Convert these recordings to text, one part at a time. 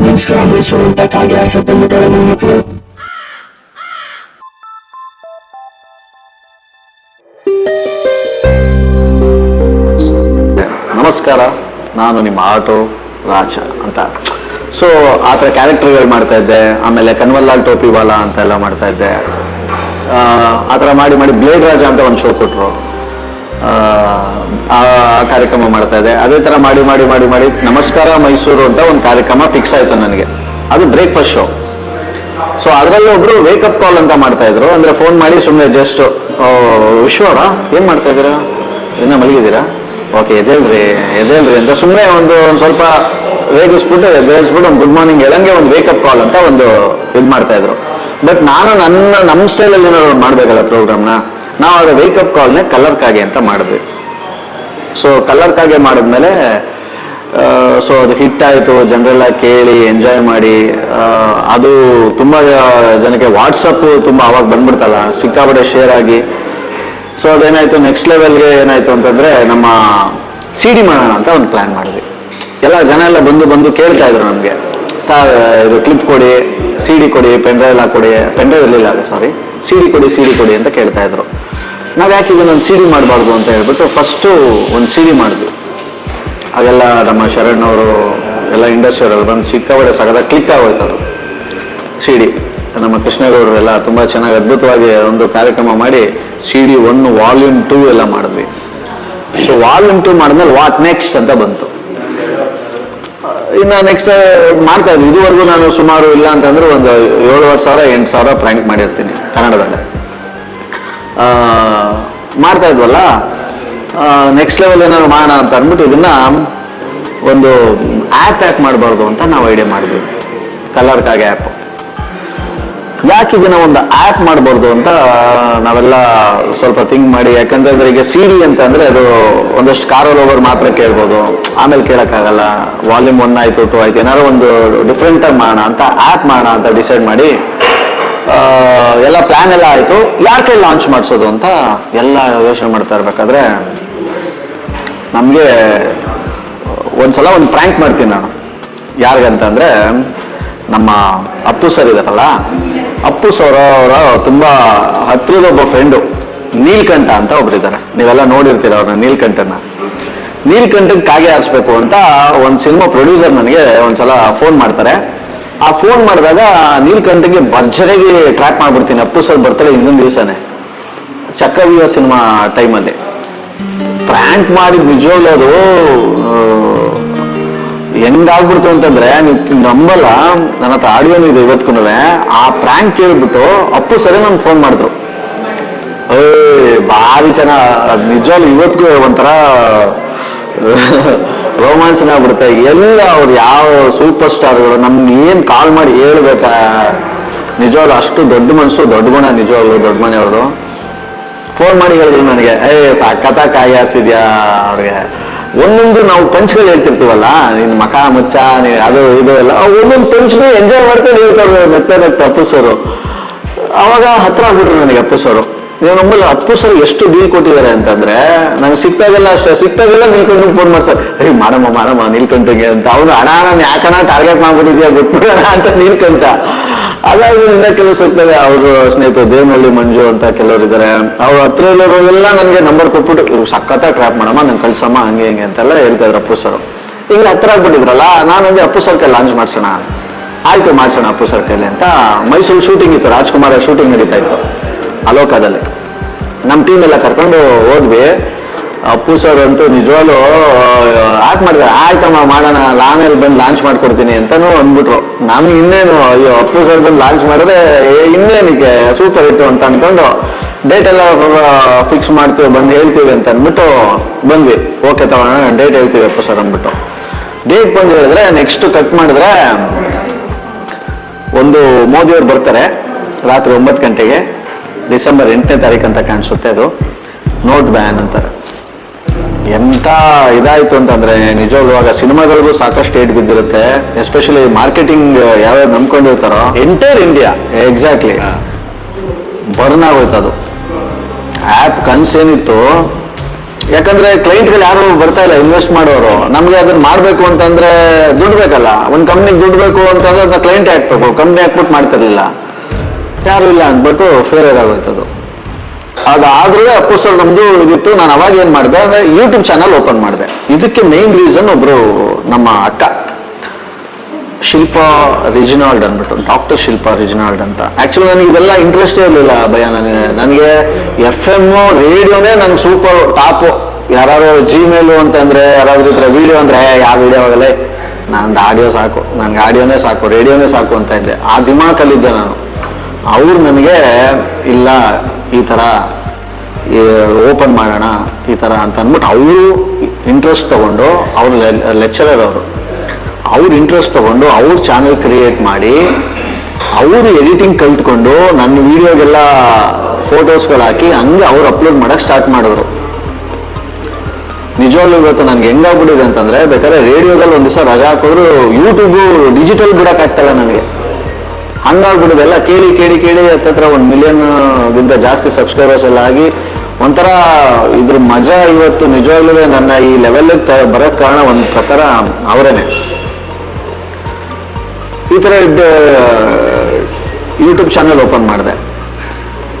ನಮಸ್ಕಾರ ಮೈಸೂರು ಕಾಗೆ ಆಸೆ ಮಕ್ಕಳು. ನಮಸ್ಕಾರ, ನಾನು ನಿಮ್ಮ ಆಟೋ ರಾಜ ಅಂತ. ಸೊ ಆ ಥರ ಕ್ಯಾರೆಕ್ಟರ್ಗಳು ಮಾಡ್ತಾ ಇದ್ದೆ. ಆಮೇಲೆ ಕನ್ವಲ್ಲಾಲ್ ಟೋಪಿವಾಲಾ ಅಂತ ಎಲ್ಲ ಮಾಡ್ತಾ ಇದ್ದೆ. ಆ ಥರ ಮಾಡಿ ಮಾಡಿ ಬ್ಲೇಡ್ ರಾಜ ಅಂತ ಒಂದು ಶೋ ಕೊಟ್ಟರು. ಆ ಕಾರ್ಯಕ್ರಮ ಮಾಡ್ತಾ ಇದ್ದೆ. ಅದೇ ಥರ ಮಾಡಿ ಮಾಡಿ ಮಾಡಿ ಮಾಡಿ ನಮಸ್ಕಾರ ಮೈಸೂರು ಅಂತ ಒಂದು ಕಾರ್ಯಕ್ರಮ ಫಿಕ್ಸ್ ಆಯಿತು ನನಗೆ. ಅದು ಬ್ರೇಕ್ಫಾಸ್ಟ್ ಶೋ. ಸೊ ಅದರಲ್ಲಿ ಒಬ್ರು ವೇಕಪ್ ಕಾಲ್ ಅಂತ ಮಾಡ್ತಾ ಇದ್ರು. ಅಂದ್ರೆ ಫೋನ್ ಮಾಡಿ ಸುಮ್ಮನೆ ಜಸ್ಟ್ ವಿಶ್ವರ ಏನ್ ಮಾಡ್ತಾ ಇದ್ದೀರಾ, ಇನ್ನ ಮಲಗಿದ್ದೀರಾ, ಓಕೆ ಎದೇಳ್ರಿ ಅಂತ ಸುಮ್ಮನೆ ಒಂದು ಸ್ವಲ್ಪ ರೇಗಿಸ್ಬಿಟ್ಟು ಎದ್ದೇಳಿಸ್ಬಿಟ್ಟು ಒಂದು ಗುಡ್ ಮಾರ್ನಿಂಗ್ ಹೇಳಂಗೆ ಒಂದು ವೇಕಪ್ ಕಾಲ್ ಅಂತ ಒಂದು ಇದು ಮಾಡ್ತಾ ಇದ್ರು. ಬಟ್ ನಾನು ನಮ್ಮ ಸ್ಟೈಲಲ್ಲಿ ಏನಾದ್ರು ಮಾಡ್ಬೇಕಲ್ಲ ಪ್ರೋಗ್ರಾಮ್ನ. ನಾವು ಅದು ವೇಕಪ್ ಕಾಲ್ನೇ ಕಲರ್ ಕಾಗೆ ಅಂತ ಮಾಡಿದ್ವಿ. ಸೊ ಕಲರ್ ಕಾಗೆ ಮಾಡಿದ್ಮೇಲೆ ಸೊ ಅದು ಹಿಟ್ ಆಯಿತು. ಜನರೆಲ್ಲ ಕೇಳಿ ಎಂಜಾಯ್ ಮಾಡಿ ಅದು ತುಂಬ ಜನಕ್ಕೆ ವಾಟ್ಸಪ್ ತುಂಬ ಅವಾಗ ಬಂದ್ಬಿಡ್ತಲ್ಲ, ಸಿಕ್ಕಾಪಟ್ಟೆ ಶೇರ್ ಆಗಿ. ಸೊ ಅದೇನಾಯ್ತು, ನೆಕ್ಸ್ಟ್ ಲೆವೆಲ್ಗೆ ಏನಾಯ್ತು ಅಂತಂದ್ರೆ ನಮ್ಮ CD ಮಾಡೋಣ ಅಂತ ಒಂದು ಪ್ಲಾನ್ ಮಾಡಿದ್ವಿ. ಎಲ್ಲ ಜನ ಎಲ್ಲ ಬಂದು ಕೇಳ್ತಾ ಇದ್ರು ನಮಗೆ, ಸರ್ ಇದು ಕ್ಲಿಪ್ ಕೊಡಿ, CD ಕೊಡಿ, ಪೆನ್ಡ್ರೈವ್ ಎಲ್ಲ ಕೊಡಿ, ಪೆನ್ಡ್ರೈವ್ ಇರಲಿಲ್ಲ ಸಾರಿ, CD ಕೊಡಿ ಅಂತ ಕೇಳ್ತಾ ಇದ್ರು. ನಾವು ಯಾಕೆ ಇದನ್ನೊಂದು CD ಮಾಡಬಾರ್ದು ಅಂತ ಹೇಳ್ಬಿಟ್ಟು ಫಸ್ಟು ಒಂದು CD ಮಾಡಿದ್ವಿ. ಹಾಗೆಲ್ಲ ನಮ್ಮ ಶರಣ್ ಅವರು ಎಲ್ಲ ಇಂಡಸ್ಟ್ರಿಯವರೆಲ್ಲ ಬಂದು ಸಿಕ್ಕಾಪಟ್ಟೆ ಸಗದ ಕ್ಲಿಕ್ ಆಗೋಯ್ತು ಅದು CD. ನಮ್ಮ ಕೃಷ್ಣೇಗೌಡರು ಎಲ್ಲ ತುಂಬ ಚೆನ್ನಾಗಿ ಅದ್ಭುತವಾಗಿ ಒಂದು ಕಾರ್ಯಕ್ರಮ ಮಾಡಿ CD 1 ವಾಲ್ಯೂಮ್ 2 ಎಲ್ಲ ಮಾಡಿದ್ವಿ. ಸೊ ವಾಲ್ಯೂಮ್ 2 ಮಾಡಿದ್ಮೇಲೆ ವಾಟ್ ನೆಕ್ಸ್ಟ್ ಅಂತ ಬಂತು. ಇನ್ನು ನೆಕ್ಸ್ಟ್ ಮಾಡ್ತಾ ಇದ್ವಿ. ಇದುವರೆಗೂ ನಾನು ಸುಮಾರು ಇಲ್ಲ ಅಂತಂದ್ರೆ ಒಂದು 7,000-8,000 ಪ್ರ್ಯಾಂಕ್ ಮಾಡಿರ್ತೀನಿ ಕನ್ನಡದಲ್ಲೇ. ಮಾಡ್ತಾ ಇದ್ವಲ್ಲ, ನೆಕ್ಸ್ಟ್ ಲೆವೆಲ್ ಏನಾದ್ರು ಮಾಡೋಣ ಅಂತ ಅಂದ್ಬಿಟ್ಟು ಇದನ್ನ ಒಂದು ಆ್ಯಪ್ ಮಾಡಬಾರ್ದು ಅಂತ ನಾವು ಐಡಿಯಾ ಮಾಡಿದ್ವಿ. ಕಲರ್ ಕಾಗೆ ಆ್ಯಪ್. ಯಾಕೆ ಇದನ್ನ ಒಂದು ಆ್ಯಪ್ ಮಾಡಬಾರ್ದು ಅಂತ ನಾವೆಲ್ಲ ಸ್ವಲ್ಪ ಥಿಂಕ್ ಮಾಡಿ. ಯಾಕಂದ್ರೆ ಅದ್ರಿಗೆ CD ಅಂತ ಅಂದ್ರೆ ಅದು ಒಂದಷ್ಟು ಕಾರಲ್ಲಿ ಹೋಗೋರು ಮಾತ್ರ ಕೇಳ್ಬೋದು, ಆಮೇಲೆ ಕೇಳಕ್ಕಾಗಲ್ಲ. ವಾಲ್ಯೂಮ್ 1 ಆಯ್ತು 2 ಆಯ್ತು, ಏನಾದ್ರು ಒಂದು ಡಿಫ್ರೆಂಟ್ ಆಗಿ ಮಾಡೋಣ ಅಂತ ಆ್ಯಪ್ ಮಾಡೋಣ ಅಂತ ಡಿಸೈಡ್ ಮಾಡಿ ಎಲ್ಲ ಪ್ಲಾನ್ ಎಲ್ಲ ಆಯ್ತು. ಯಾಕೆ ಲಾಂಚ್ ಮಾಡಿಸೋದು ಅಂತ ಎಲ್ಲ ಯೋಚನೆ ಮಾಡ್ತಾ ಇರ್ಬೇಕಾದ್ರೆ ನಮಗೆ ಒಂದ್ಸಲ ಒಂದು ಪ್ರ್ಯಾಂಕ್ ಮಾಡ್ತೀನಿ ನಾನು. ಯಾರಿಗಂತಂದ್ರೆ ನಮ್ಮ ಅಪ್ಪು ಸರ್ ಇದಾರಲ್ಲ, ಅಪ್ಪು ಸರ್ ಅವರ ತುಂಬಾ ಹತ್ರದ ಒಬ್ಬ ಫ್ರೆಂಡು ನೀಲ್ಕಂಠ ಅಂತ ಒಬ್ರಿದ್ದಾರೆ. ನೀವೆಲ್ಲ ನೋಡಿರ್ತೀರ ಅವ್ರನ್ನ, ನೀಲ್ಕಂಠಕ್ಕೆ ಕಾಗೆ ಆರಿಸ್ಬೇಕು ಅಂತ ಒಂದು ಸಿನಿಮಾ ಪ್ರೊಡ್ಯೂಸರ್ ನನಗೆ ಒಂದ್ಸಲ ಫೋನ್ ಮಾಡ್ತಾರೆ. ಆ ಫೋನ್ ಮಾಡಿದಾಗ ನೀಲ್ಕಂಠಗೆ ಭರ್ಜರಿಗೆ ಟ್ರ್ಯಾಕ್ ಮಾಡ್ಬಿಡ್ತೀನಿ. ಅಪ್ಪು ಸರ್ ಬರ್ತಾರೆ ಇನ್ನೊಂದು ದಿವಸನೇ ಚಕ್ರವ್ಯೂಹ ಸಿನಿಮಾ ಟೈಮಲ್ಲಿ ಪ್ರ್ಯಾಂಕ್ ಮಾಡಿ ನಿಜವಾಗ್ಲೂ ಅದು ಹೆಂಗಾಗ್ಬಿಡ್ತು ಅಂತಂದ್ರೆ ನೀವು ನಂಬಲ್ಲ. ನನ್ನ ಹತ್ರ ಆಡಿಯೋನು ಇದೆ ಇವತ್ಗೂ. ಆ ಪ್ರ್ಯಾಂಕ್ ಕೇಳ್ಬಿಟ್ಟು ಅಪ್ಪು ಸರಿ ನಮ್ಗೆ ಫೋನ್ ಮಾಡಿದ್ರು. ಭಾರಿ ಚೆನ್ನಾಗಿ ನಿಜವಾಗ್ಲೂ ಇವತ್ತಿಗೂ ಒಂಥರ ರೋಮಾಂಚನ ಆಗ್ಬಿಡುತ್ತೆ. ಎಲ್ಲ ಅವ್ರು ಯಾವ ಸೂಪರ್ ಸ್ಟಾರ್ಗಳು ನಮ್ಗೆ ಏನ್ ಕಾಲ್ ಮಾಡಿ ಹೇಳ್ಬೇಕಾ, ನಿಜವಾಗ್ಲು ಅಷ್ಟು ದೊಡ್ಡ ಮನಸ್ಸು, ದೊಡ್ಡ ಗುಣ ನಿಜವಾಗ್ಲು ದೊಡ್ಡ ಮನೆಯವ್ರದು. ಫೋನ್ ಮಾಡಿ ಹೇಳಿದ್ರು ನನಗೆ, ಸಖತ್ತ ಕಾಯಿ ಹಾರಿಸಿದ್ಯಾ ಅವ್ರಿಗೆ. ಒಂದೊಂದು ನಾವು ಪಂಚ್ಗಳು ಹೇಳ್ತಿರ್ತೀವಲ್ಲ, ನಿನ್ ಮಕ ಮುಚ್ಚ ಅದು ಇದು ಎಲ್ಲ, ಒಂದೊಂದು ಪಂಚ್ನು ಎಂಜಾಯ್ ಮಾಡ್ಕೊಂಡು ಹೇಳ್ತಾರೆ ಮೆತ್ತೆ ಅಪ್ಪು ಸರು. ಅವಾಗ ಹತ್ರ ಆಗ್ಬಿಟ್ರು ನನಗೆ ಅಪ್ಪು ಸರು. ನೀವು ನಮ್ಮಲ್ಲಿ ಅಪ್ಪು ಸರ್ ಎಷ್ಟು ಡೀಲ್ ಕೊಟ್ಟಿದ್ದಾರೆ ಅಂತಂದ್ರೆ, ನನಗೆ ಸಿಕ್ತಾಗೆಲ್ಲ ನೀಲ್ಕೊಂಡು ಫೋನ್ ಮಾಡ್ಸರ್, ಮಾಡಮ್ಮ ನೀಲ್ಕಂಠಗೆ ಅಂತ. ಅವ್ನು ಹಣ ನಾನು ಯಾಕಣ ಟಾರ್ಗೆಟ್ ಮಾಡ್ಬಿಟ್ಟಿದ್ಯಾ ಬಿಟ್ಬಿಡೋಣ ಅಂತ ನೀಲ್ಕಂಠ. ಅದಾದ್ರಿಂದ ಕೆಲವು ಸಿಗ್ತದೆ. ಅವರು ಸ್ನೇಹಿತರು ದೇವನಹಳ್ಳಿ ಮಂಜು ಅಂತ ಕೆಲವರು ಇದ್ದಾರೆ. ಅವ್ರ ಹತ್ರ ಇರೋರೆಲ್ಲ ನನಗೆ ನಂಬರ್ ಕೊಟ್ಬಿಟ್ಟು ಇವ್ರು ಸಖತ್ತ ಟ್ರ್ಯಾಪ್ ಮಾಡಮ್ಮ, ನಂಗೆ ಕಳ್ಸಮ್ಮ, ಹಂಗೆ ಅಂತೆಲ್ಲ ಹೇಳ್ತಾ ಇದ್ರು ಅಪ್ಪು ಸರ್. ಈಗ ಹತ್ರ ಆಗ್ಬಿಟ್ಟಿದ್ರಲ್ಲ, ನಾನಂದ್ರೆ ಅಪ್ಪು ಸರ್ ಕೈ ಲಾಂಚ್ ಮಾಡ್ಸೋಣ, ಆಯ್ತು ಮಾಡ್ಸೋಣ ಅಪ್ಪು ಸರ್ ಕೈಲಿ ಅಂತ. ಮೈಸೂರು ಶೂಟಿಂಗ್ ಇತ್ತು, ರಾಜ್ಕುಮಾರ್ ಶೂಟಿಂಗ್ ನಡೀತಾ ಇತ್ತು ಅಲೋಕದಲ್ಲಿ. ನಮ್ಮ ಟೀಮ್ ಎಲ್ಲ ಕರ್ಕೊಂಡು ಹೋದ್ವಿ. ಅಪ್ಪು ಸರ್ ಅಂತೂ ನಿಜವಾಗ್ಲೂ ಯಾಕೆ ಮಾಡಿದ್ರೆ, ಆಯ್ತಮ್ಮ ಮಾಡೋಣ, ನಾನಲ್ಲಿ ಬಂದು ಲಾಂಚ್ ಮಾಡ್ಕೊಡ್ತೀನಿ ಅಂತಾನು ಅಂದ್ಬಿಟ್ರು. ನಮ್ಗೆ ಇನ್ನೇನು, ಅಯ್ಯೋ ಅಪ್ಪು ಸರ್ ಬಂದು ಲಾಂಚ್ ಮಾಡಿದ್ರೆ ಇನ್ನೇನಿಗೆ ಸೂಪರ್ ಹಿಟ್ಟು ಅಂತ ಅನ್ಕೊಂಡು ಡೇಟ್ ಎಲ್ಲ ಫಿಕ್ಸ್ ಮಾಡ್ತೀವಿ, ಬಂದು ಹೇಳ್ತೀವಿ ಅಂತ ಅಂದ್ಬಿಟ್ಟು ಬಂದ್ವಿ. ಓಕೆ ತಗೋಣ, ಡೇಟ್ ಹೇಳ್ತೀವಿ ಅಪ್ಪು ಸರ್ ಅಂದ್ಬಿಟ್ಟು. ಡೇಟ್ ಬಂದು ಹೇಳಿದ್ರೆ ನೆಕ್ಸ್ಟ್ ಕಟ್ ಮಾಡಿದ್ರೆ ಒಂದು ಮೋದಿಯವ್ರು ಬರ್ತಾರೆ ರಾತ್ರಿ 9 ಗಂಟೆಗೆ, ಡಿಸೆಂಬರ್ 8ನೇ ತಾರೀಕು ಅಂತ ಕಾಣಿಸುತ್ತೆ. ಅದು ನೋಟ್ ಬ್ಯಾನ್ ಅಂತಾರೆ. ಎಂತ ಇದಾಯ್ತು ಅಂತಂದ್ರೆ ನಿಜವಾಗ್ಲೂ ಆಗ ಸಿನಿಮಾಗಳಿಗೂ ಸಾಕಷ್ಟು ಏಟ್ ಬಿದ್ದಿರುತ್ತೆ. ಎಸ್ಪೆಷಲಿ ಮಾರ್ಕೆಟಿಂಗ್ ಯಾವ್ಯಾವ್ದು ನಂಬ್ಕೊಂಡಿರ್ತಾರೋ ಎಂಟೈರ್ ಇಂಡಿಯಾ ಎಕ್ಸಾಕ್ಟ್ಲಿ ಬರ್ನ್ ಆಗೋಯ್ತು. ಅದು ಆ್ಯಪ್ ಕನ್ಸೇನಿತ್ತು ಯಾಕಂದ್ರೆ ಕ್ಲೈಂಟ್ಗಳು ಯಾರು ಬರ್ತಾ ಇಲ್ಲ ಇನ್ವೆಸ್ಟ್ ಮಾಡೋರು. ನಮ್ಗೆ ಅದನ್ನ ಮಾಡ್ಬೇಕು ಅಂತಂದ್ರೆ ದುಡ್ಡು ಬೇಕಲ್ಲ. ಒಂದ್ ಕಂಪ್ನಿಗೆ ದುಡ್ಡು ಬೇಕು ಅಂತಂದ್ರೆ ಅದನ್ನ ಕ್ಲೈಂಟ್ ಹಾಕ್ಬೇಕು, ಕಂಪ್ನಿ ಹಾಕ್ಬಿಟ್ಟು ಮಾಡ್ತಿರ್ಲಿಲ್ಲ, ಯಾರು ಇಲ್ಲ ಅಂದ್ಬಿಟ್ಟು ಫೇಲಿಯರ್ ಆಗೋಯ್ತದು. ಅದಾದ್ರೂ ಅಪ್ಪುಸರ್ ನಮ್ದು ಇದಿತ್ತು. ನಾನು ಅವಾಗ ಏನ್ ಮಾಡಿದೆ ಅಂದ್ರೆ ಯೂಟ್ಯೂಬ್ ಚಾನಲ್ ಓಪನ್ ಮಾಡಿದೆ. ಇದಕ್ಕೆ ಮೇನ್ ರೀಸನ್ ಒಬ್ರು ನಮ್ಮ ಅಕ್ಕ ಶಿಲ್ಪಾ ರಿಜಿನಾಲ್ಡ್ ಅಂದ್ಬಿಟ್ಟು, ಡಾಕ್ಟರ್ ಶಿಲ್ಪಾ ರಿಜಿನಾಲ್ಡ್ ಅಂತ. ಆಕ್ಚುಲಿ ನನಗೆ ಇದೆಲ್ಲ ಇಂಟ್ರೆಸ್ಟೇ ಇರಲಿಲ್ಲ ಭಯ. ನನಗೆ FM ರೇಡಿಯೋನೇ ನನ್ಗೆ ಸೂಪರ್ ಟಾಪು. ಯಾರು ಜಿಮೇಲು ಅಂತಂದ್ರೆ ಯಾರಾದ್ರೂ ಇದ್ರೆ ವಿಡಿಯೋ ಅಂದ್ರೆ ಯಾವ ವಿಡಿಯೋ ಆಗಲ್ಲ, ನಂದು ಆಡಿಯೋ ಸಾಕು, ನನ್ಗೆ ಆಡಿಯೋನೇ ಸಾಕು, ರೇಡಿಯೋನೇ ಸಾಕು ಅಂತ ಇದ್ದೆ. ಆ ದಿಮಾಕಲ್ಲಿದ್ದೆ ನಾನು. ಅವ್ರು ನನಗೆ ಇಲ್ಲ ಈ ಥರ ಓಪನ್ ಮಾಡೋಣ ಈ ಥರ ಅಂತ ಅಂದ್ಬಿಟ್ಟು ಅವರು ಇಂಟ್ರೆಸ್ಟ್ ತಗೊಂಡು, ಅವ್ರು ಲೆಕ್ಚರರ್ ಅವ್ರು ಇಂಟ್ರೆಸ್ಟ್ ತಗೊಂಡು ಅವ್ರ ಚಾನೆಲ್ ಕ್ರಿಯೇಟ್ ಮಾಡಿ ಅವರು ಎಡಿಟಿಂಗ್ ಕಲ್ತ್ಕೊಂಡು ನನ್ನ ವಿಡಿಯೋಗೆಲ್ಲ ಫೋಟೋಸ್ಗಳು ಹಾಕಿ ಹಂಗೆ ಅವ್ರು ಅಪ್ಲೋಡ್ ಮಾಡಕ್ ಸ್ಟಾರ್ಟ್ ಮಾಡಿದ್ರು. ನಿಜವಾಗ್ಲೂ ಇವತ್ತು ನನ್ಗೆ ಹೆಂಗಾಗ್ಬಿಟ್ಟಿದೆ ಅಂತಂದ್ರೆ, ಬೇಕಾದ್ರೆ ರೇಡಿಯೋದಲ್ಲಿ ಒಂದ್ ದಿವಸ ರಜಾ ಹಾಕಿದ್ರು ಯೂಟ್ಯೂಬ್ ಡಿಜಿಟಲ್ ಬಿಡಕ್ ಆಗ್ತಲ್ಲ ನನಗೆ. ಹಂಗಾಗ್ಬಿಟ್ಟಿದೆ. ಎಲ್ಲ ಕೇಳಿ ಕೇಳಿ ಕೇಳಿ ಹತ್ತತ್ರ 1 ಮಿಲಿಯನ್ ಗಿಂತ ಜಾಸ್ತಿ ಸಬ್ಸ್ಕ್ರೈಬರ್ಸ್ ಎಲ್ಲ ಆಗಿ ಒಂಥರ ಇದ್ರ ಮಜಾ ಇವತ್ತು ನಿಜವಾಗ್ಲೂ ನನ್ನ ಈ ಲೆವೆಲ್ ಬರಕ್ ಕಾರಣ ಒಂದ್ ಪ್ರಕಾರ ಅವರೇನೆ. ಈ ತರ ಯೂಟ್ಯೂಬ್ ಚಾನೆಲ್ ಓಪನ್ ಮಾಡಿದೆ.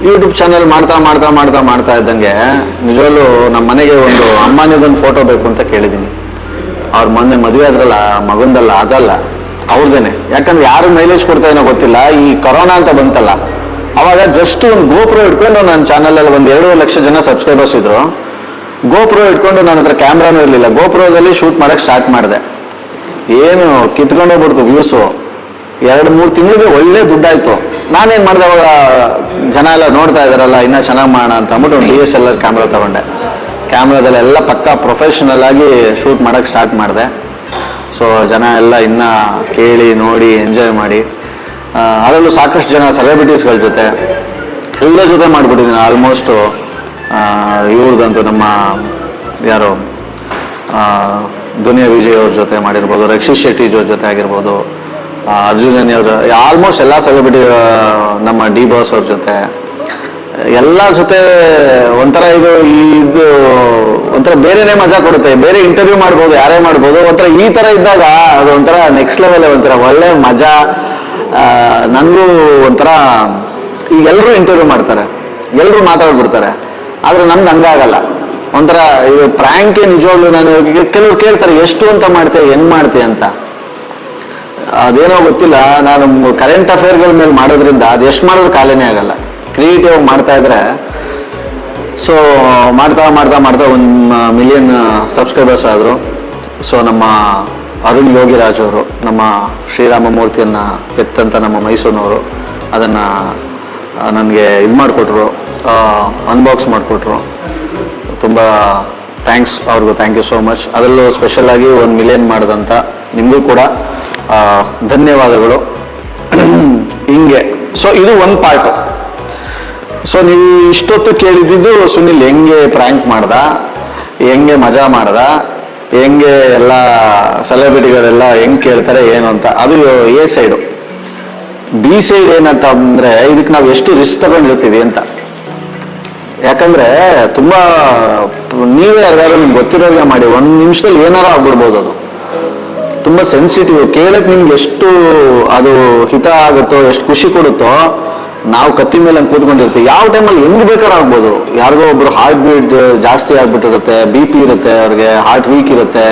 ಯೂಟ್ಯೂಬ್ ಚಾನೆಲ್ ಮಾಡ್ತಾ ಇದ್ದಂಗೆ ನಿಜವಾಗ್ಲೂ ನಮ್ಮ ಮನೆಗೆ ಒಂದು ಅಮ್ಮನಿದೊಂದು ಫೋಟೋ ಬೇಕು ಅಂತ ಕೇಳಿದ್ದೀನಿ. ಅವ್ರ ಮೊನ್ನೆ ಮದುವೆ ಆದ್ರಲ್ಲ, ಮಗಂದಲ್ಲ, ಅದಲ್ಲ, ಅವ್ರದೇನೆ. ಯಾಕಂದ್ರೆ ಯಾರು ಮೈಲೇಜ್ ಕೊಡ್ತಾ ಏನೋ ಗೊತ್ತಿಲ್ಲ. ಈ ಕೊರೋನಾ ಅಂತ ಬಂತಲ್ಲ, ಅವಾಗ ಜಸ್ಟ್ ಒಂದು ಗೋಪ್ರೋ ಇಟ್ಕೊಂಡು ನನ್ನ ಚಾನಲಲ್ಲಿ 1-2 ಲಕ್ಷ ಜನ ಸಬ್ಸ್ಕ್ರೈಬರ್ಸ್ ಇದ್ರು. ಗೋಪ್ರೋ ಇಟ್ಕೊಂಡು ನನ್ನ ಹತ್ರ ಕ್ಯಾಮ್ರಾನೂ ಇರಲಿಲ್ಲ. ಗೋಪ್ರೋದಲ್ಲಿ ಶೂಟ್ ಮಾಡಕ್ ಸ್ಟಾರ್ಟ್ ಮಾಡಿದೆ. ಏನು ಕಿತ್ಕೊಂಡೋಗ್ಬಿಡ್ತು ವ್ಯೂಸು. 2-3 ತಿಂಗಳಿಗೆ ಒಳ್ಳೆ ದುಡ್ಡಾಯ್ತು. ನಾನೇನ್ ಮಾಡಿದೆ, ಅವಾಗ ಜನ ಎಲ್ಲ ನೋಡ್ತಾ ಇದಾರಲ್ಲ ಇನ್ನ ಚೆನ್ನಾಗಿ ಮಾಡೋಣ ಅಂತ ಅಂದ್ಬಿಟ್ಟು ಒಂದು DSLR ಕ್ಯಾಮ್ರಾ ತಗೊಂಡೆ. ಕ್ಯಾಮ್ರಾದಲ್ಲೆಲ್ಲ ಪಕ್ಕಾ ಪ್ರೊಫೆಷನಲ್ ಆಗಿ ಶೂಟ್ ಮಾಡಕ್ ಸ್ಟಾರ್ಟ್ ಮಾಡಿದೆ. ಸೊ ಜನ ಎಲ್ಲ ಇನ್ನ ಕೇಳಿ ನೋಡಿ ಎಂಜಾಯ್ ಮಾಡಿ, ಅದರಲ್ಲೂ ಸಾಕಷ್ಟು ಜನ ಸೆಲೆಬ್ರಿಟೀಸ್ಗಳ ಜೊತೆ ಎಲ್ಲರ ಜೊತೆ ಮಾಡ್ಬಿಟ್ಟಿದ್ದೀನಿ. ಆಲ್ಮೋಸ್ಟ್ ಇವ್ರದಂತೂ ನಮ್ಮ ಯಾರು ದುನಿಯಾ ವಿಜಯ್ ಅವ್ರ ಜೊತೆ ಮಾಡಿರ್ಬೋದು, ರಕ್ಷಿತ್ ಶೆಟ್ಟಿ ಜೊತೆ ಆಗಿರ್ಬೋದು, ಅರ್ಜುನನಿ ಅವರು, ಆಲ್ಮೋಸ್ಟ್ ಎಲ್ಲ ಸೆಲೆಬ್ರಿಟಿ, ನಮ್ಮ ಡಿ ಬಾಸ್ ಅವ್ರ ಜೊತೆ ಎಲ್ಲ ಜೊತೆ ಒಂಥರ ಇದು ಒಂಥರ ಬೇರೆನೇ ಮಜಾ ಕೊಡುತ್ತೆ. ಬೇರೆ ಇಂಟರ್ವ್ಯೂ ಮಾಡ್ಬೋದು, ಯಾರೇ ಮಾಡ್ಬೋದು. ಒಂಥರ ಈ ತರ ಇದ್ದಾಗ ಅದು ಒಂಥರ ನೆಕ್ಸ್ಟ್ ಲೆವೆಲ್, ಒಂಥರ ಒಳ್ಳೆ ಮಜಾ. ನನಗೂ ಒಂಥರ ಈಗ ಎಲ್ಲರೂ ಇಂಟರ್ವ್ಯೂ ಮಾಡ್ತಾರೆ, ಎಲ್ಲರೂ ಮಾತಾಡ್ಬಿಡ್ತಾರೆ, ಆದ್ರೆ ನಮ್ದು ಹಂಗಾಗಲ್ಲ. ಒಂಥರ ಇದು ಪ್ರ್ಯಾಂಕೆ. ನಿಜವಾಗ್ಲೂ ನಾನು ಕೆಲವ್ರು ಕೇಳ್ತಾರೆ ಎಷ್ಟು ಅಂತ ಮಾಡ್ತೀಯ, ಹೆಂಗ್ ಮಾಡ್ತೀಯ ಅಂತ. ಅದೇನೋ ಗೊತ್ತಿಲ್ಲ, ನಾನು ಕರೆಂಟ್ ಅಫೇರ್ಗಳ ಮೇಲೆ ಮಾಡೋದ್ರಿಂದ ಅದು ಎಷ್ಟು ಮಾಡಿದ್ರು ಖಾಲಿನೇ ಆಗಲ್ಲ. ಕ್ರಿಯೇಟಿವ್ ಮಾಡ್ತಾ ಇದ್ರೆ ಸೊ ಮಾಡ್ತಾ 1 ಮಿಲಿಯನ್ ಸಬ್ಸ್ಕ್ರೈಬರ್ಸ್ ಆದರು. ಸೊ ನಮ್ಮ ಅರುಣ್ ಯೋಗಿರಾಜ್ ಅವರು, ನಮ್ಮ ಶ್ರೀರಾಮ ಮೂರ್ತಿಯನ್ನ ಕೆತ್ತಂತ ನಮ್ಮ ಮೈಸೂರಿನವರು, ಅದನ್ನ ನನಗೆ ಇದು ಮಾಡಿಕೊಟ್ರು, ಅನ್ಬಾಕ್ಸ್ ಮಾಡಿಕೊಟ್ರು. ತುಂಬ ಥ್ಯಾಂಕ್ಸ್ ಅವ್ರಿಗೂ, ಥ್ಯಾಂಕ್ ಯು ಸೋ ಮಚ್. ಅದರಲ್ಲೂ ಸ್ಪೆಷಲ್ ಆಗಿ 1 ಮಿಲಿಯನ್ ಮಾಡಿದಂಥ ನಿಮಗೂ ಕೂಡ ಧನ್ಯವಾದಗಳು. ಹಿಂಗೆ ಸೊ ಇದು ಒಂದು ಪಾರ್ಟ್. ಸೊ ನೀವು ಇಷ್ಟೊತ್ತು ಕೇಳಿದ್ದು ಸುನಿಲ್ ಹೆಂಗೆ ಪ್ರ್ಯಾಂಕ್ ಮಾಡ್ದ, ಹೆಂಗೆ ಮಜಾ ಮಾಡ್ದ, ಹೆಂಗೆ ಎಲ್ಲ ಸೆಲೆಬ್ರಿಟಿಗಳೆಲ್ಲ ಹೆಂಗ್ ಕೇಳ್ತಾರೆ ಏನು ಅಂತ. ಅದು A ಸೈಡು. B ಸೈಡ್ ಏನಂತ ಅಂದ್ರೆ, ಇದಕ್ಕೆ ನಾವು ಎಷ್ಟು ರಿಸ್ಕ್ ತಗೊಂಡಿರ್ತೀವಿ ಅಂತ. ಯಾಕಂದ್ರೆ ತುಂಬಾ ನೀವೇ ಯಾರು ನಿಮ್ಗೆ ಗೊತ್ತಿರೋಲ್ಲ ಮಾಡಿ 1 ನಿಮಿಷದಲ್ಲಿ ಏನಾರು ಆಗ್ಬಿಡ್ಬೋದು. ಅದು ತುಂಬಾ ಸೆನ್ಸಿಟಿವ್. ಕೇಳಕ್ ನಿಮ್ಗೆ ಎಷ್ಟು ಅದು ಹಿತ ಆಗುತ್ತೋ, ಎಷ್ಟು ಖುಷಿ ಕೊಡುತ್ತೋ. ನಾವು ಕತ್ತಿ ಮೇಲೆ ಹಂಗೆ ಕೂತ್ಕೊಂಡಿರ್ತೀವಿ. ಯಾವ ಟೈಮಲ್ಲಿ ಹೆಂಗ್ ಬೇಕಾದ್ರೂ ಆಗ್ಬೋದು. ಯಾರಿಗೋ ಒಬ್ರು ಹಾರ್ಟ್ ಬೀಟ್ ಜಾಸ್ತಿ ಆಗ್ಬಿಟ್ಟಿರುತ್ತೆ, BP ಇರುತ್ತೆ, ಅವ್ರಿಗೆ ಹಾರ್ಟ್ ವೀಕ್ ಇರುತ್ತೆ.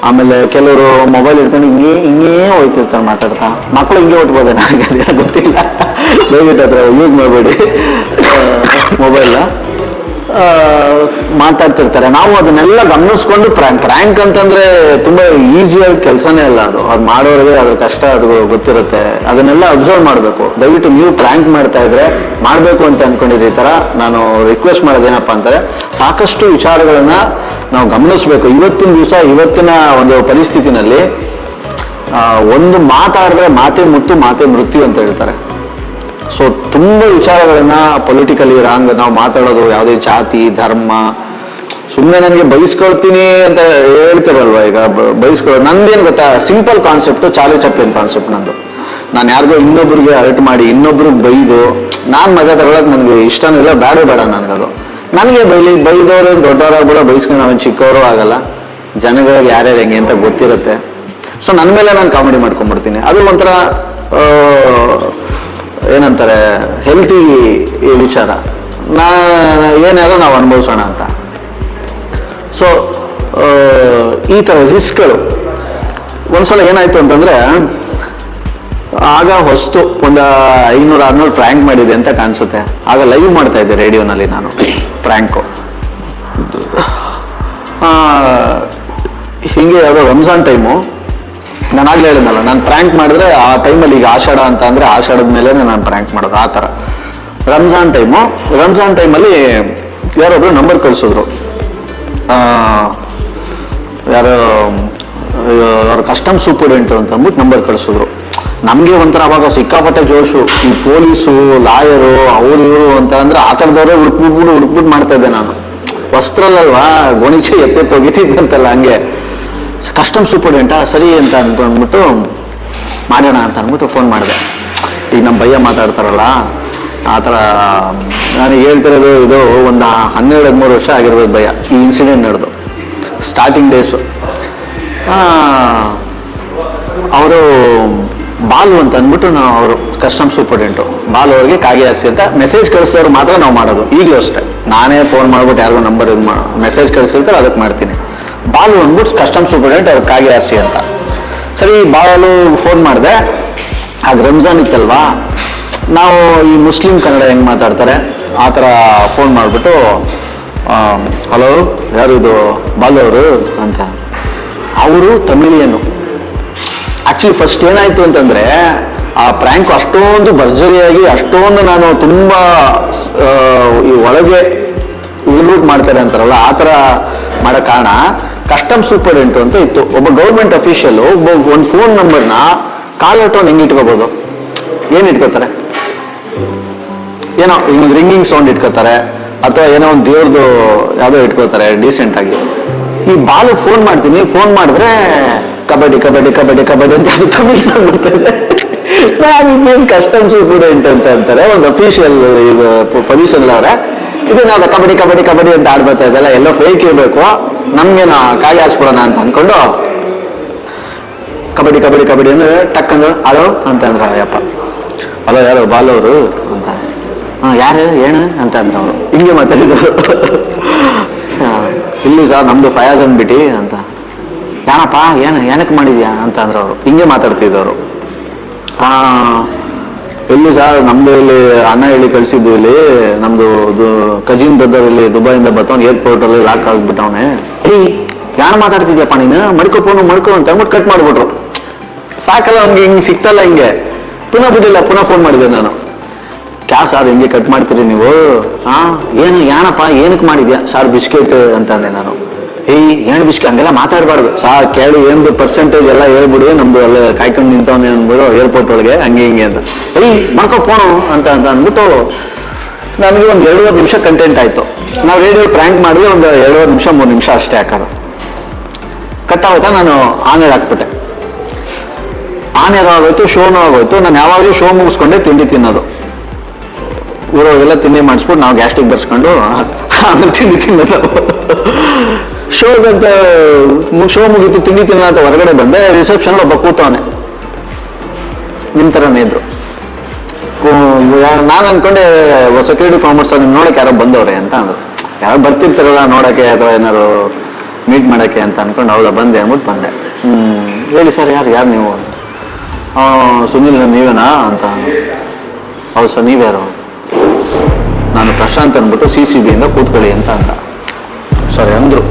ಆಮೇಲೆ ಕೆಲವರು ಮೊಬೈಲ್ ಇಟ್ಕೊಂಡು ಹಿಂಗೇ ಹೋಯ್ತಿರ್ತಾರೆ ಮಾತಾಡ್ತಾ. ಮಕ್ಕಳು ಹಿಂಗೆ ಹೊಟ್ಬೋದೆ, ನನಗೆ ಗೊತ್ತಿಲ್ಲ. ದಯವಿಟ್ಟು ಹತ್ರ ಯೂಸ್ ಮಾಡಬೇಡಿ ಮೊಬೈಲ್ನ. ಮಾತಾಡ್ತಿರ್ತಾರೆ. ನಾವು ಅದನ್ನೆಲ್ಲ ಗಮನಿಸ್ಕೊಂಡು ಪ್ರ್ಯಾಂಕ್ ಅಂತಂದ್ರೆ ತುಂಬಾ ಈಸಿಯಾಗಿ ಕೆಲಸನೇ ಅಲ್ಲ ಅದು. ಅವ್ರು ಮಾಡೋರಿಗೆ ಅದ್ರ ಕಷ್ಟ ಅದು ಗೊತ್ತಿರುತ್ತೆ. ಅದನ್ನೆಲ್ಲ ಅಬ್ಸರ್ವ್ ಮಾಡಬೇಕು. ದಯವಿಟ್ಟು ನೀವು ಪ್ರ್ಯಾಂಕ್ ಮಾಡ್ತಾ ಇದ್ರೆ ಮಾಡಬೇಕು ಅಂತ ಅನ್ಕೊಂಡಿದ್ರಿ. ಈ ತರ ನಾನು ರಿಕ್ವೆಸ್ಟ್ ಮಾಡೋದೇನಪ್ಪ ಅಂತಾರೆ, ಸಾಕಷ್ಟು ವಿಚಾರಗಳನ್ನ ನಾವು ಗಮನಿಸ್ಬೇಕು. ಇವತ್ತಿನ ದಿವಸ, ಇವತ್ತಿನ ಒಂದು ಪರಿಸ್ಥಿತಿನಲ್ಲಿ ಒಂದು ಮಾತಾಡಿದ್ರೆ ಮಾತೇ ಮುತ್ತು, ಮಾತೇ ಮೃತ್ಯು ಅಂತ ಹೇಳ್ತಾರೆ. ಸೊ ತುಂಬಾ ವಿಚಾರಗಳನ್ನ ಪೊಲಿಟಿಕಲಿ ರಾಂಗ್ ನಾವು ಮಾತಾಡೋದು, ಯಾವುದೇ ಜಾತಿ ಧರ್ಮ, ಸುಮ್ಮನೆ ನನಗೆ ಬಯಸ್ಕೊಳ್ತೀನಿ ಅಂತ ಹೇಳ್ತಾರಲ್ವ. ಈಗ ಬಯಸ್ಕೊಳ್ಳೋದು ನಂದೇನು ಗೊತ್ತಾ, simple concept, Charlie Chaplin concept ನಂದು. ನಾನು ಯಾರಿಗೋ ಇನ್ನೊಬ್ರಿಗೆ ಹರ್ಟ್ ಮಾಡಿ ಇನ್ನೊಬ್ರಿಗೆ ಬೈದು ನಾನು ಮಜಾ ತಗೊಳಕ್ ನನಗೆ ಇಷ್ಟನೂ ಇಲ್ಲ, ಬೇಡ ನನಗದು. ನನಗೆ ಬೈದವರು ದೊಡ್ಡವರಾಗ್ಬಿಡೋ ಬೈಸ್ಕೊಂಡು ನಾವೇನು ಚಿಕ್ಕವರು ಆಗಲ್ಲ, ಜನಗಳಿಗೆ ಯಾರ್ಯಾರು ಹೆಂಗೆ ಅಂತ ಗೊತ್ತಿರುತ್ತೆ. ಸೊ ನನ್ನ ಮೇಲೆ ನಾನು ಕಾಮಿಡಿ ಮಾಡ್ಕೊಂಡ್ಬಿಡ್ತೀನಿ. ಅದು ಒಂಥರ ಏನಂತಾರೆ ಹೆಲ್ತಿ ವಿಚಾರ. ಏನಾದರೂ ನಾವು ಅನುಭವಿಸೋಣ ಅಂತ. ಸೊ ಈ ಥರ ರಿಸ್ಕ್ಗಳು ಒಂದ್ಸಲ ಏನಾಯ್ತು ಅಂತಂದ್ರೆ, ಆಗ ಹೊಸ್ತು ಒಂದು 500-600 ಪ್ರ್ಯಾಂಕ್ ಮಾಡಿದೆ ಅಂತ ಕಾಣಿಸುತ್ತೆ. ಆಗ ಲೈವ್ ಮಾಡ್ತಾ ಇದ್ದೆ ರೇಡಿಯೋನಲ್ಲಿ ನಾನು ಪ್ರ್ಯಾಂಕು. ಹಿಂಗೆ ಯಾವುದೋ ರಂಜಾನ್ ಟೈಮು, ನಾನು ಆಗ್ಲೇ ಹೇಳಿದ್ನಲ್ಲ, ನಾನು ಪ್ರ್ಯಾಂಕ್ ಮಾಡಿದ್ರೆ ಆ ಟೈಮಲ್ಲಿ ಈಗ ಆಷಾಢ ಅಂತ ಅಂದರೆ ಆಷಾಢದ ಮೇಲೆ ನಾನು ಪ್ರ್ಯಾಂಕ್ ಮಾಡೋದು. ಆ ಥರ ರಂಜಾನ್ ಟೈಮಲ್ಲಿ ಯಾರೊಬ್ರು ನಂಬರ್ ಕಳಿಸಿದ್ರು. ಯಾರೋ ಅವ್ರ ಕಸ್ಟಮ್ ಸೂಪರ್ಡೆಂಟು ಅಂತ ಅಂದ್ಬಿಟ್ಟು ನಂಬರ್ ಕಳಿಸಿದ್ರು. ನಮಗೆ ಒಂಥರ ಅವಾಗ ಸಿಕ್ಕಾಪಟ್ಟೆ ಜೋಶು. ಈ ಪೊಲೀಸು, ಲಾಯರು, ಅವರು ಇವರು ಅಂತ ಅಂದ್ರೆ ಆ ಥರದವರೇ ಹುಡುಕ್ಬಿಟ್ಟು ಮಾಡ್ತಾ ಇದ್ದೆ ನಾನು. ವಸ್ತ್ರಲ್ಲಲ್ವಾ, ಗೋಣಿಚೆ ಎತ್ತೆತ್ತು ಒಗಿತಿದ್ದಂತಲ್ಲ, ಹಂಗೆ ಕಸ್ಟಮ್ ಸೂಪರ್ಡೆಂಟಾ ಸರಿ ಅಂತ ಅಂದ್ಬಿಟ್ಟು ಮಾಡೋಣ ಅಂತ ಅಂದ್ಬಿಟ್ಟು ಫೋನ್ ಮಾಡಿದೆ. ಈಗ ನಮ್ಮ ಭಯ್ಯ ಮಾತಾಡ್ತಾರಲ್ಲ ಆ ಥರ ನಾನು ಹೇಳ್ತಿರೋದು, ಇದು ಒಂದು 12-13 ವರ್ಷ ಆಗಿರ್ಬೋದು ಭಯ್ಯ ಈ ಇನ್ಸಿಡೆಂಟ್ ನಡೆದು. ಸ್ಟಾರ್ಟಿಂಗ್ ಡೇಸು ಅವರು ಬಾಲು ಅಂತ ಅಂದ್ಬಿಟ್ಟು ಅವರು ಕಸ್ಟಮ್ ಸೂಪರ್ಡೆಂಟು, ಬಾಲು ಅವ್ರಿಗೆ ಕಾಗೆ ಹಾರಿಸಿ ಅಂತ ಮೆಸೇಜ್ ಕಳಿಸೋರು ಮಾತ್ರ ನಾವು ಮಾಡೋದು. ಈಗಲೂ ಅಷ್ಟೇ, ನಾನೇ ಫೋನ್ ಮಾಡ್ಬಿಟ್ಟು ಯಾರಿಗೂ ನಂಬರ್ ಮೆಸೇಜ್ ಕಳಿಸಿರ್ತಾರೆ ಅದಕ್ಕೆ ಮಾಡ್ತೀನಿ. ಬಾಲು ಅಂದ್ಬಿಟ್ಟು ಕಸ್ಟಮ್ ಸೂಪರ್ಡೆಂಟ್ ಅವ್ರಿಗೆ ಕಾಗೆ ಹಾರಿಸಿ ಅಂತ. ಸರಿ, ಬಾಲು ಫೋನ್ ಮಾಡಿದೆ. ಆಗ ರಂಜಾನ್ ಇತ್ತಲ್ವಾ, ನಾವು ಈ ಮುಸ್ಲಿಂ ಕನ್ನಡ ಹೆಂಗೆ ಮಾತಾಡ್ತಾರೆ ಆ ಥರ ಫೋನ್ ಮಾಡಿಬಿಟ್ಟು, ಹಲೋ ಯಾರು ಇದು ಬಾಲು ಅವರು ಅಂತ. ಅವರು ತಮಿಳಿಯನು. ಆಕ್ಚುಲಿ ಫಸ್ಟ್ ಏನಾಯ್ತು ಅಂತಂದ್ರೆ, ಆ ಪ್ರ್ಯಾಂಕ್ ಅಷ್ಟೊಂದು ಭರ್ಜರಿಯಾಗಿ, ಅಷ್ಟೊಂದು ನಾನು ತುಂಬಾ ಈ ಒಳಗೆ ಇನ್ಕ್ಲೂಡ್ ಮಾಡ್ತಾರೆ ಅಂತಾರಲ್ಲ ಆ ಥರ ಮಾಡೋ ಕಾರಣ ಕಸ್ಟಮ್ ಸೂಪರ್ಡೆಂಟು ಅಂತ ಇತ್ತು. ಒಬ್ಬ ಗೌರ್ಮೆಂಟ್ ಅಫಿಷಿಯಲು ಒಂದು ಫೋನ್ ನಂಬರ್ನ ಕಾಲರ್ ಟೋನ್ ಹೆಂಗೆ ಇಟ್ಕೋಬಹುದು? ಏನು ಇಟ್ಕೋತಾರೆ? ಏನೋ ಇನ್ನೊಂದು ರಿಂಗಿಂಗ್ ಸೌಂಡ್ ಇಟ್ಕೋತಾರೆ, ಅಥವಾ ಏನೋ ಒಂದು ದೇವ್ರದ್ದು ಯಾವುದೋ ಇಟ್ಕೋತಾರೆ ಡೀಸೆಂಟ್ ಆಗಿ. ಈ ಬಾಲು ಫೋನ್ ಮಾಡ್ತೀನಿ, ಫೋನ್ ಮಾಡಿದ್ರೆ ಕಬಡ್ಡಿ ಕಬಡ್ಡಿ ಕಬಡ್ಡಿ ಕಬಡ್ಡಿ ಅಂತ ತಮಿಳ್ ಸಾಂಗ್ ಬರ್ತಾಯಿದೆ. ನಾನು ಇನ್ನೇನು ಕಸ್ಟಮ್ ಸೂಪರ್ಡೆಂಟ್ ಅಂತ ಅಂತಾರೆ, ಒಂದು ಅಫಿಷಿಯಲ್ ಇದು ಪೊಸಿಷನ್ ಅವರೇ, ಇದೇನಾದ ಕಬಡ್ಡಿ ಕಬಡ್ಡಿ ಕಬಡ್ಡಿ ಅಂತ ಆಡ್ಬರ್ತಾ ಇದೆಲ್ಲ, ಎಲ್ಲೋ ಫೇಕ್ ಇರಬೇಕು, ನಮ್ಗೇನು ಕಾಗೆ ಹಾರಿಸ್ಬಿಡೋಣ ಅಂತ ಅನ್ಕೊಂಡು ಕಬಡ್ಡಿ ಕಬಡ್ಡಿ ಕಬಡ್ಡಿ ಅಂದ್ರೆ ಟಕ್ ಅಂದ್ರೆ ಹಲೋ ಅಂತ ಅಂದ್ರ ಅಯ್ಯಪ್ಪ, ಹಲೋ ಯಾರು ಬಾಲು ಅವರು ಅಂತ. ಯಾರು ಏನು ಅಂತ ಅಂದ್ರ ಅವರು ಹಿಂಗೆ ಮಾತಾಡಿದ್ರು. ಇಲ್ಲಿ ಸರ್ ನಮ್ದು ಫಯಾಜ್ ಅಂದ್ಬಿಟ್ಟು ಅಂತ. ಏನಪ್ಪ ಏನಕ್ಕೆ ಮಾಡಿದ್ಯಾ ಅಂತ ಅಂದ್ರೆ ಅವರು ಹಿಂಗೆ ಮಾತಾಡ್ತಿದ್ದವರು. ಎಲ್ಲಿ ಸರ್ ನಮ್ದು ಇಲ್ಲಿ ಅನ್ನ ಹೇಳಿ ಕಳಿಸಿದ್ದು, ಇಲ್ಲಿ ನಮ್ದು ಕಜಿನ್ ಬ್ರದರ್ ಇಲ್ಲಿ ದುಬೈಯಿಂದ ಬರ್ತಾವ್ ಏರ್ಪೋರ್ಟ್ ಅಲ್ಲಿ ಲಾಕ್ ಆಗ್ಬಿಟ್ಟವನೆ. ಯಾರು ಮಾತಾಡ್ತಿದ್ಯಪ್ಪ ನೀನು, ಮಡ್ಕೋ ಅಂತ ಅಂದ್ಬಿಟ್ಟು ಕಟ್ ಮಾಡ್ಬಿಟ್ರು. ಸಾಕಲ್ಲ ಅವ್ನಿಗೆ ಹಿಂಗೆ ಸಿಕ್ತಲ್ಲ, ಹಿಂಗೆ ಪುನಃ ಬಿಟ್ಟಿಲ್ಲ, ಪುನಃ ಫೋನ್ ಮಾಡಿದ್ದೆ ನಾನು. ಕ್ಯಾ ಸಾರ್ ಹಿಂಗೆ ಕಟ್ ಮಾಡ್ತೀರಿ ನೀವು? ಏನಪ್ಪ ಏನಕ್ಕೆ ಮಾಡಿದ್ಯಾ ಸಾರ್? ಬಿಸ್ಕೆಟ್ ಅಂತಂದೆ ನಾನು. ಏನು ಬಿಸ್ಕೆಟ್? ಹಂಗೆಲ್ಲ ಮಾತಾಡಬಾರ್ದು ಸಾರ್, ಕೇಳಿ ಏನು ಪರ್ಸೆಂಟೇಜ್ ಎಲ್ಲ ಹೇಳ್ಬಿಡಿ, ನಮ್ದು ಎಲ್ಲ ಕಾಯ್ಕೊಂಡು ನಿಂತವನೇ ಅಂದ್ಬಿಡು ಏರ್ಪೋರ್ಟ್ ಒಳಗೆ, ಹಂಗೆ ಹಿಂಗೆ ಅಂತ. ಮಾಡ್ಕೋ ಫೋನು ಅಂತ ಅಂದ್ಬಿಟ್ಟು ನನಗೆ ಒಂದು 2.5 ನಿಮಿಷ ಕಂಟೆಂಟ್ ಆಯ್ತು. ನಾವು ರೇಡಿಯೋ ಪ್ರ್ಯಾಂಕ್ ಮಾಡಿದ್ರೆ ಒಂದು 2.5 ನಿಮಿಷ 3 ನಿಮಿಷ ಅಷ್ಟೇ ಹಾಕೋದು. ಕಟ್ ಆಗೋಯ್ತಾ, ನಾನು ಆನೇರ್ ಹಾಕ್ಬಿಟ್ಟೆ. ಆನೇರ್ ಆಗೋಯ್ತು, ಶೋನು ಆಗೋಯ್ತು. ನಾನು ಯಾವಾಗಲೂ ಶೋ ಮುಗಿಸ್ಕೊಂಡೆ ತಿಂಡಿ ತಿನ್ನೋದು. ಊರೊಳಗೆಲ್ಲ ತಿಂಡಿ ಮಾಡಿಸ್ಬಿಟ್ಟು ನಾವು ಗ್ಯಾಸ್ಟ್ರಿಕ್ ಬರ್ಸ್ಕೊಂಡು ಆಮೇಲೆ ತಿಂಡಿ ತಿನ್ನೋದು. ಶೋಗಂತ ಶೋ ಮುಗೀತು, ತಿಂಡಿ ತಿನ್ನೋ ಅಂತ ಹೊರಗಡೆ ಬಂದೆ. ರಿಸೆಪ್ಷನ್ ಒಬ್ಬ ಕೂತವನೆ, ನಿಮ್ ಥರನೇ ಇದ್ರು. ನಾನು ಅನ್ಕೊಂಡೆ ಸೆಕ್ಯೂರಿಟಿ ಫಾರ್ಮರ್ಸ್ ನೋಡಕ್ಕೆ ಯಾರೋ ಬಂದವ್ರೆ ಅಂತ ಅಂದ್ರು. ಯಾರೋ ಬರ್ತಿರ್ತಾರಲ್ಲ ನೋಡಕ್ಕೆ ಅಥವಾ ಏನಾರು ಮೀಟ್ ಮಾಡಕ್ಕೆ ಅಂತ ಅನ್ಕೊಂಡು, ಹೌದಾ ಬಂದೆ ಅಂದ್ಬಿಟ್ಟು ಬಂದೆ. ಹೇಳಿ ಸರ್, ಯಾರು ನೀವು? ಸುನಿಲ್ ನೀವೇನಾ ಅಂತ. ಹೌದು ಸರ್, ನೀವ್ಯಾರು? ನಾನು ಪ್ರಶಾಂತ್ ಅಂದ್ಬಿಟ್ಟು CCB ಇಂದ ಕೂತ್ಕೊಳ್ಳಿ ಅಂತ ಅಂದ. ಸರಿ ಅಂದ್ರು.